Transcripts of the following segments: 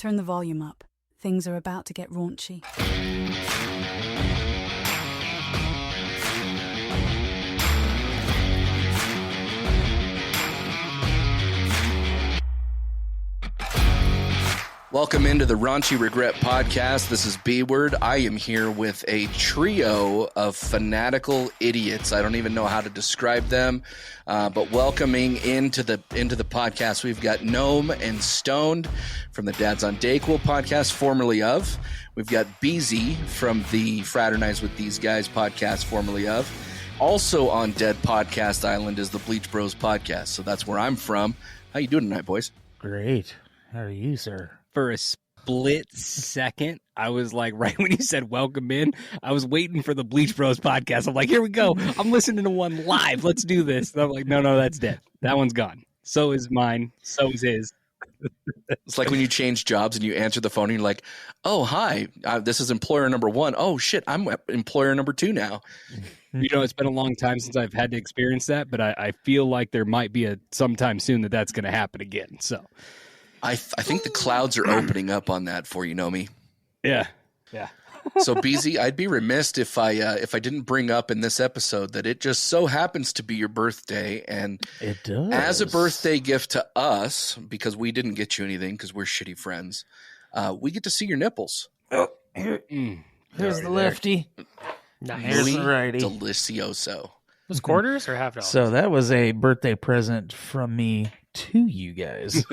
Turn the volume up. Things are about to get raunchy. Welcome into the Raunchy Regret Podcast. This is B-Word. I am here with a trio of fanatical idiots. I don't even know how to describe them, but welcoming into the podcast, we've got Gnome and Stoned from the Dads on Dayquil podcast, formerly of. We've got BZ from the Fraternize with These Guys podcast, formerly of. Also on Dead Podcast Island is the Bleach Bros podcast, so that's where I'm from. How you doing tonight, boys? Great. How are you, sir? For a split second, I was like, right when you said welcome in, I was waiting for the Bleach Bros podcast. I'm like, here we go. I'm listening to one live. Let's do this. And I'm like, no, that's dead. That one's gone. So is mine. So is his. It's like when you change jobs and you answer the phone and you're like, oh, hi, this is employer number one. Oh, shit, I'm employer number two now. You know, it's been a long time since I've had to experience that, but I feel like there might be a sometime soon that's going to happen again. So I think the clouds are opening up on that for you, Nomi. Yeah. So, BZ, I'd be remiss if I didn't bring up in this episode that it just so happens to be your birthday, and it does. As a birthday gift to us, because we didn't get you anything because we're shitty friends, we get to see your nipples. Oh, here's the lefty. Nice. Here's the righty. Delicioso. Was quarters or $50? So that was a birthday present from me to you guys.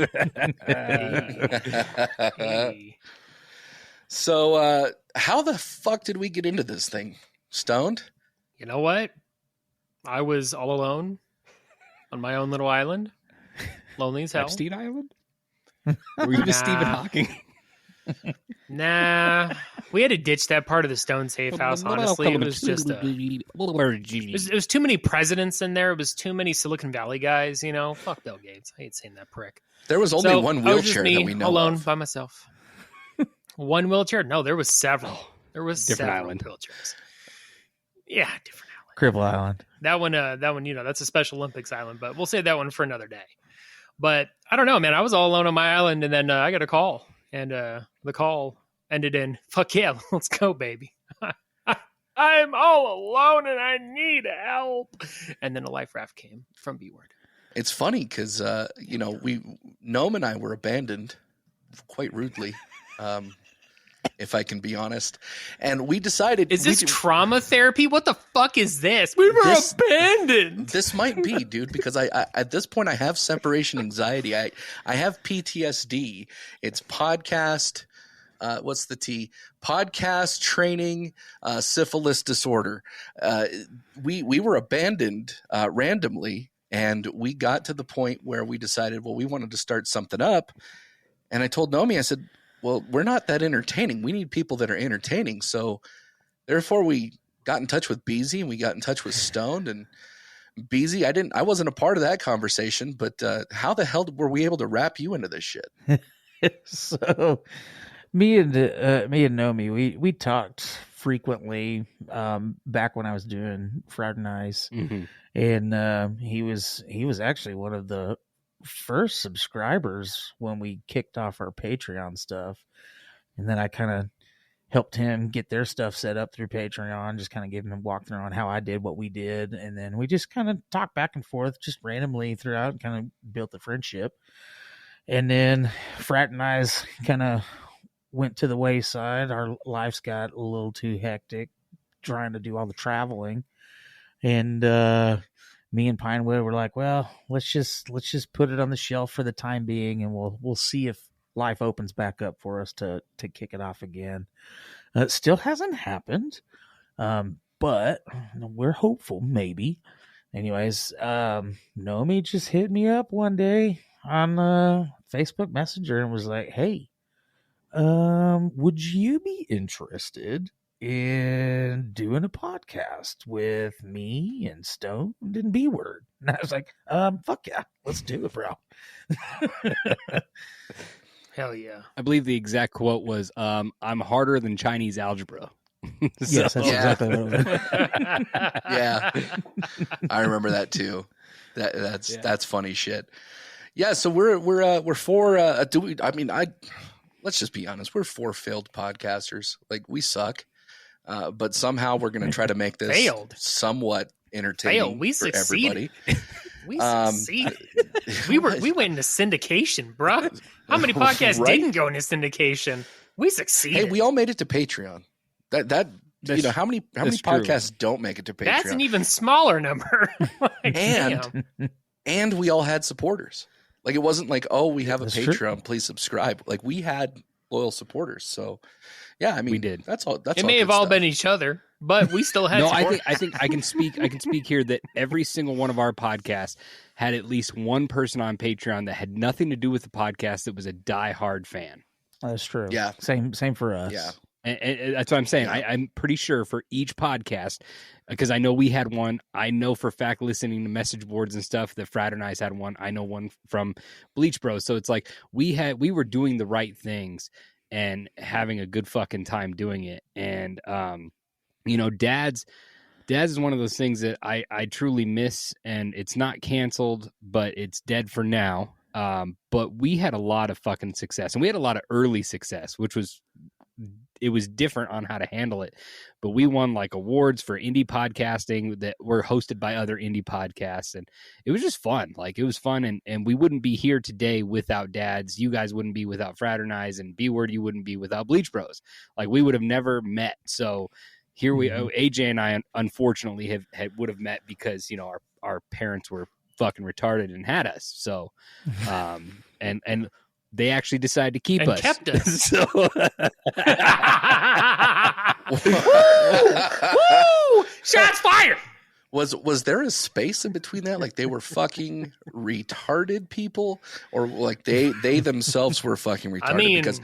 So, how the fuck did we get into this thing? Stoned? You know what? I was all alone on my own little island. Lonely as hell. Epstein Island? Were you just Stephen Hawking? Nah. We had to ditch that part of the Stone Safe House, honestly. It was just it was too many presidents in there. It was too many Silicon Valley guys, you know. Fuck Bill Gates. I hate saying that prick. There was only one wheelchair that we know alone of. By myself. One wheelchair? No, there was several. There was different several island wheelchairs. Yeah, different island. Cripple Island. That one, you know, that's a Special Olympics island, but we'll save that one for another day. But I don't know, man. I was all alone on my island, and then I got a call, and the call ended in, fuck yeah, let's go, baby. I'm all alone, and I need help. And then a life raft came from B-Word. It's funny because, you know, Gnome and I were abandoned quite rudely. If I can be honest. And we decided... Is this trauma therapy? What the fuck is this? We were abandoned! This might be, dude, because I at this point I have separation anxiety. I have PTSD. It's podcast... what's the T? Podcast training, syphilis disorder. We were abandoned randomly, and we got to the point where we decided, well, we wanted to start something up. And I told Nomi, I said, well, we're not that entertaining. We need people that are entertaining. So therefore we got in touch with BZ and we got in touch with Stoned. And BZ, I wasn't a part of that conversation, but how the hell were we able to wrap you into this shit? So me and Nomi, we talked frequently back when I was doing Fraternize. Mm-hmm. And he was actually one of the first subscribers when we kicked off our Patreon stuff, and then I kind of helped him get their stuff set up through Patreon, just kind of gave him a walkthrough on how I did what we did, and then we just kind of talked back and forth just randomly throughout and kind of built the friendship. And then Fraternize kind of went to the wayside. Our lives got a little too hectic trying to do all the traveling, and me and Pinewood were like, well, let's just put it on the shelf for the time being, and we'll see if life opens back up for us to kick it off again. It still hasn't happened, but we're hopeful, maybe. Anyways, Nomi just hit me up one day on Facebook Messenger and was like, hey, would you be interested in doing a podcast with me and Stoned and B-Word? And I was like, fuck yeah, let's do it, bro. Hell yeah. I believe the exact quote was, I'm harder than Chinese algebra. Yes, that's exactly what it was. Yeah. I remember that too. That's funny shit. Yeah, so we're for let's just be honest. We're 4 failed podcasters. Like, we suck. But somehow we're going to try to make this somewhat entertaining We for succeeded. everybody. We succeeded. we went into syndication, bro. How many podcasts Right? didn't go into syndication? We succeeded. Hey, we all made it to Patreon. That you know, how many podcasts don't make it to Patreon? That's an even smaller number. Like, And- damn. And we all had supporters. Like, it wasn't like, oh, we have a That's Patreon, true. please subscribe. Like, we had loyal supporters. So yeah, I mean, We did. That's all. That's It all may good have all stuff. been each other, but we still had No, support. I think I can speak. I can speak here that every single one of our podcasts had at least one person on Patreon that had nothing to do with the podcast that was a diehard fan. That's true. Yeah. Same for us. Yeah. And that's what I'm saying. Yeah. I'm pretty sure for each podcast, because I know we had one. I know for a fact, listening to message boards and stuff, that Fraternize had one. I know one from Bleach Bros. So it's like we were doing the right things and having a good fucking time doing it. And you know, Dads is one of those things that I truly miss, and it's not canceled, but it's dead for now. But we had a lot of fucking success, and we had a lot of early success, which was different on how to handle it. But we won like awards for indie podcasting that were hosted by other indie podcasts, and it was just fun. Like, it was fun, and we wouldn't be here today without Dads. You guys wouldn't be without Fraternize, and B Word, you wouldn't be without Bleach Bros. Like, we would have never met. So here we AJ and I unfortunately would have met because, you know, our parents were fucking retarded and had us. So and they actually decided to keep And us. kept us. So Woo! Shots fired. Was there a space in between that? Like, they were fucking retarded people, or like they themselves were fucking retarded? I mean, because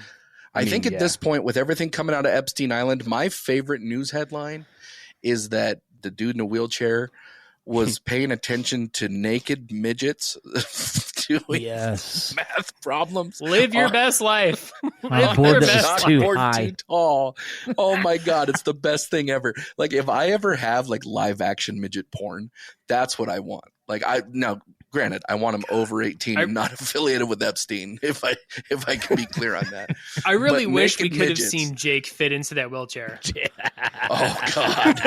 I think at this point, with everything coming out of Epstein Island, my favorite news headline is that the dude in a wheelchair was paying attention to naked midgets doing Yes. math problems. live your best life. My Live board your that best was life. too Or high. too tall. Oh my god, it's the best thing ever. Like, if I ever have like live action midget porn, that's what I want. Like, granted, I want them over 18 and not affiliated with Epstein, if I can be clear on that. I really But wish we naked could have midgets. seen Jake fit into that wheelchair. Oh god.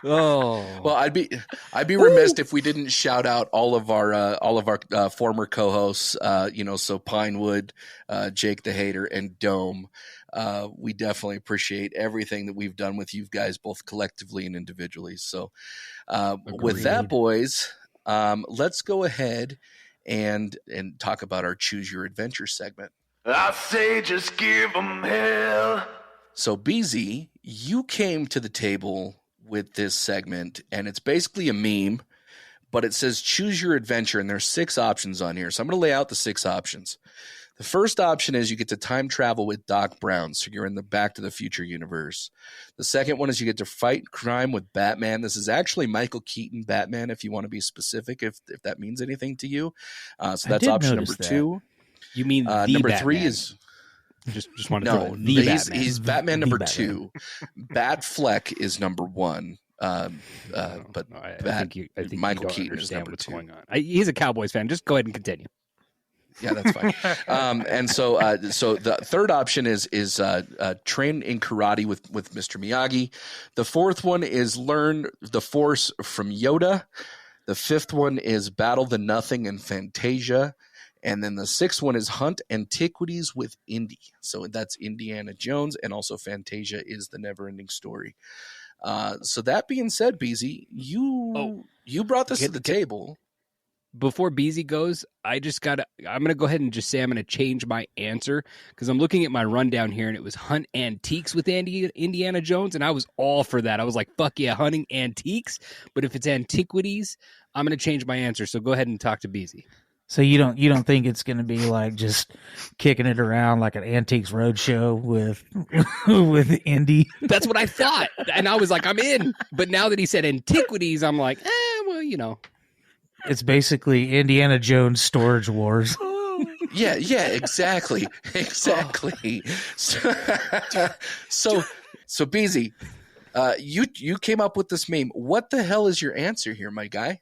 oh Well, I'd be remiss if we didn't shout out all of our former co-hosts. So Pinewood, Jake the Hater, and Dome. We definitely appreciate everything that we've done with you guys, both collectively and individually. So, with that, Agreed. boys, let's go ahead and talk about our Choose Your Adventure segment. I say just give them hell. So, BZ, you came to the table with this segment, and it's basically a meme, but it says choose your adventure, and there's 6 options on here. So I'm going to lay out the 6 options. The first option is you get to time travel with Doc Brown, so you're in the Back to the Future universe. The second one is you get to fight crime with Batman. This is actually Michael Keaton Batman, if you want to be specific, if that means anything to you. So that's did option notice number that. 2. you mean the Number Batman. 3 is... just wanted to throw No, it. The he's Batman. he's Batman The number Batman. 2. Batfleck is number 1. But No, I think Michael you don't Keaton is understand number what's 2. going on. He's a Cowboys fan. Just go ahead and continue. Yeah, that's fine. And so the third option is train in karate with Mr. Miyagi. The fourth one is learn the Force from Yoda. The fifth one is battle the Nothing in Fantasia. And then the sixth one is hunt antiquities with Indy. So that's Indiana Jones, and also Fantasia is the never-ending story. So that being said, BZ, you brought this to the table. Before Beezy goes, I'm going to go ahead and just say I'm going to change my answer, because I'm looking at my rundown here, and it was hunt antiques with Indiana Jones, and I was all for that. I was like, fuck yeah, hunting antiques. But if it's antiquities, I'm going to change my answer. So go ahead and talk to Beezy. So you don't think it's going to be like just kicking it around like an Antiques Roadshow with with Indy? That's what I thought. And I was like, I'm in. But now that he said antiquities, I'm like, well, you know. It's basically Indiana Jones Storage Wars. Yeah, exactly. So BZ, you came up with this meme. What the hell is your answer here, my guy?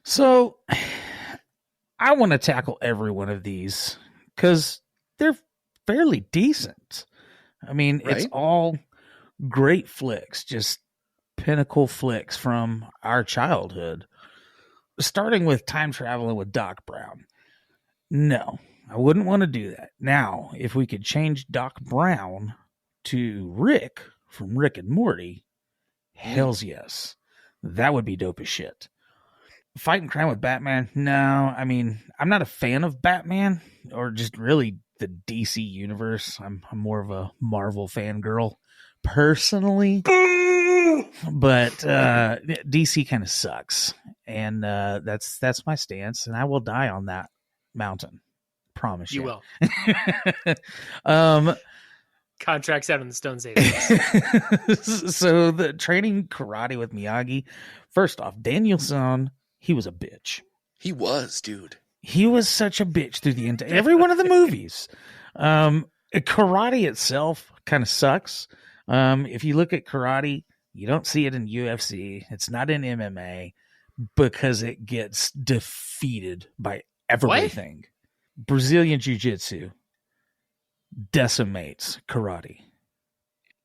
So I want to tackle every one of these because they're fairly decent. I mean, Right? it's all great flicks, just pinnacle flicks from our childhood. Starting with Time Traveling with Doc Brown. No, I wouldn't want to do that. Now, if we could change Doc Brown to Rick from Rick and Morty, hells yes. That would be dope as shit. Fighting crime with Batman? No, I mean, I'm not a fan of Batman or just really the DC universe. I'm more of a Marvel fangirl personally. But DC kind of sucks. And that's my stance. And I will die on that mountain. Promise you. You will. Contracts out in the Stone Age. So the training karate with Miyagi. First off, Daniel-san, he was a bitch. He was, dude. He was such a bitch through the entire every one of the movies. Karate itself kind of sucks. If you look at karate, you don't see it in UFC. It's not in MMA because it gets defeated by everything. What? Brazilian Jiu-Jitsu decimates karate.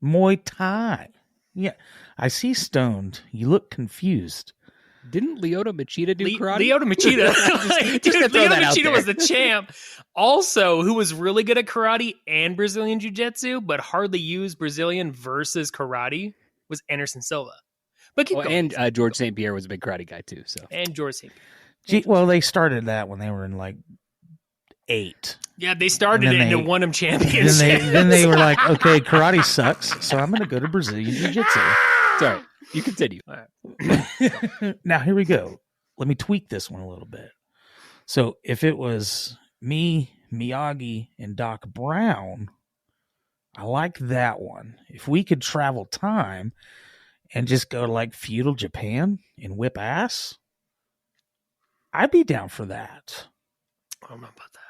Muay Thai. Yeah. I see stoned. You look confused. Didn't Lyoto Machida do karate? Lyoto Machida. Dude, Lyoto Machida was the champ. Also, who was really good at karate and Brazilian Jiu-Jitsu, but hardly used Brazilian versus karate, was Anderson Silva. But keep going. And George St. Pierre was a big karate guy, too. So. And George St. Pierre. Well, they started that when they were in like 8. Yeah, they started it and it won them championships. Then they were like, okay, karate sucks, so I'm going to go to Brazilian Jiu-Jitsu. Sorry, you continue. Now, here we go. Let me tweak this one a little bit. So if it was me, Miyagi, and Doc Brown, I like that one. If we could travel time and just go to like feudal Japan and whip ass, I'd be down for that. I don't know about that.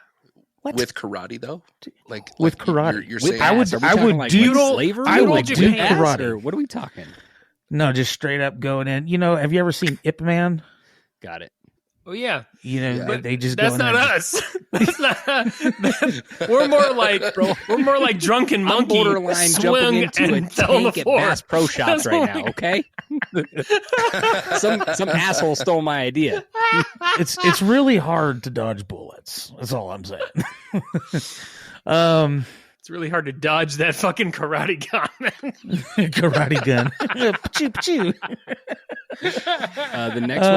What? With karate, though? Like with karate. You're With saying I would like do slavery? I would Like do Japan? karate. Or what are we talking? No, just straight up going in. You know, have you ever seen Ip Man? Got it. Oh, yeah. You know, Yeah. they just go That's in not there. us. That's not. We're more like drunken I'm monkey borderline jumping swung into a and fell on the tank at floor. Bass Pro Shops That's right what now, okay? some asshole stole my idea. It's really hard to dodge bullets. That's all I'm saying. It's really hard to dodge that fucking karate gun. Karate gun. Pachoo, pachoo. The next one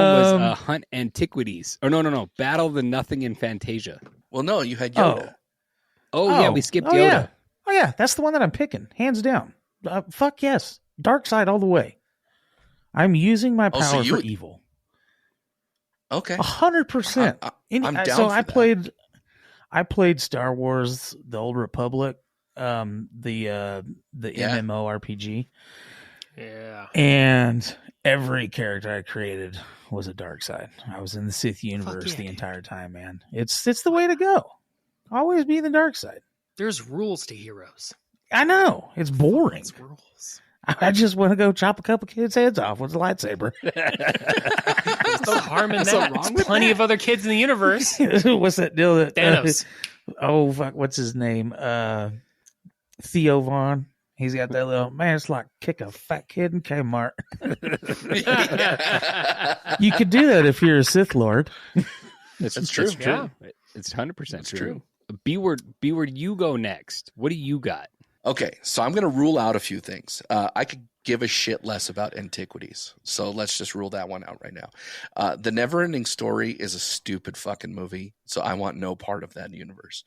was Hunt Antiquities. Oh, no. Battle the Nothing in Fantasia. Well, no, you had Yoda. Oh, yeah, we skipped oh, Yoda. Yeah, that's the one that I'm picking, hands down. Fuck yes, dark side all the way. I'm using my Oh, so power you- for evil. Okay. 100%. I'm down So for I that. I played Star Wars: The Old Republic, the MMORPG, Yeah. and every character I created was a dark side. I was in the Sith universe yeah, the dude. entire time, man. It's the way to go. Always be the dark side. There's rules to heroes. I know it's boring. It's rules. I just want to go chop a couple kids' heads off with a lightsaber. There's no harm in What's that. wrong There's with plenty that? of other kids in the universe. What's that deal? That Thanos. oh fuck! What's his name? Theo Vaughn. He's got that little man. It's like kick a fat kid in Kmart. You could do that if you're a Sith Lord. That's true. Yeah. It's 100% That's true. B-word, you go next. What do you got? Okay, so I'm going to rule out a few things. I could give a shit less about antiquities, so let's just rule that one out right now. The Neverending Story is a stupid fucking movie, so I want no part of that universe.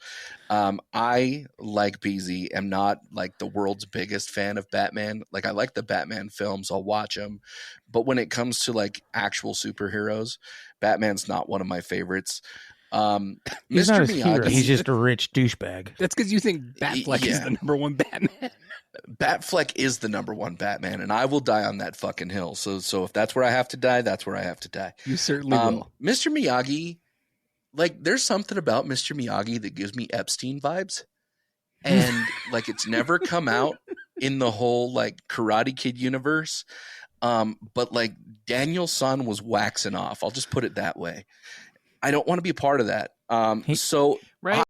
I, like BZ, am not like the world's biggest fan of Batman. Like, I like the Batman films, I'll watch them, but when it comes to like actual superheroes, Batman's not one of my favorites. He's Mr. not a hero. Miyagi, He's just a rich douchebag. That's because you think Batfleck is Yeah. the number one Batman. Batfleck is the number one Batman, and I will die on that fucking hill. So if that's where I have to die, that's where I have to die. You certainly will. Mr. Miyagi, like, there's something about Mr. Miyagi that gives me Epstein vibes, and like it's never come out in the whole like Karate Kid universe. But like Daniel-san was waxing off. I'll just put it that way. I don't want to be a part of that. He- So Right.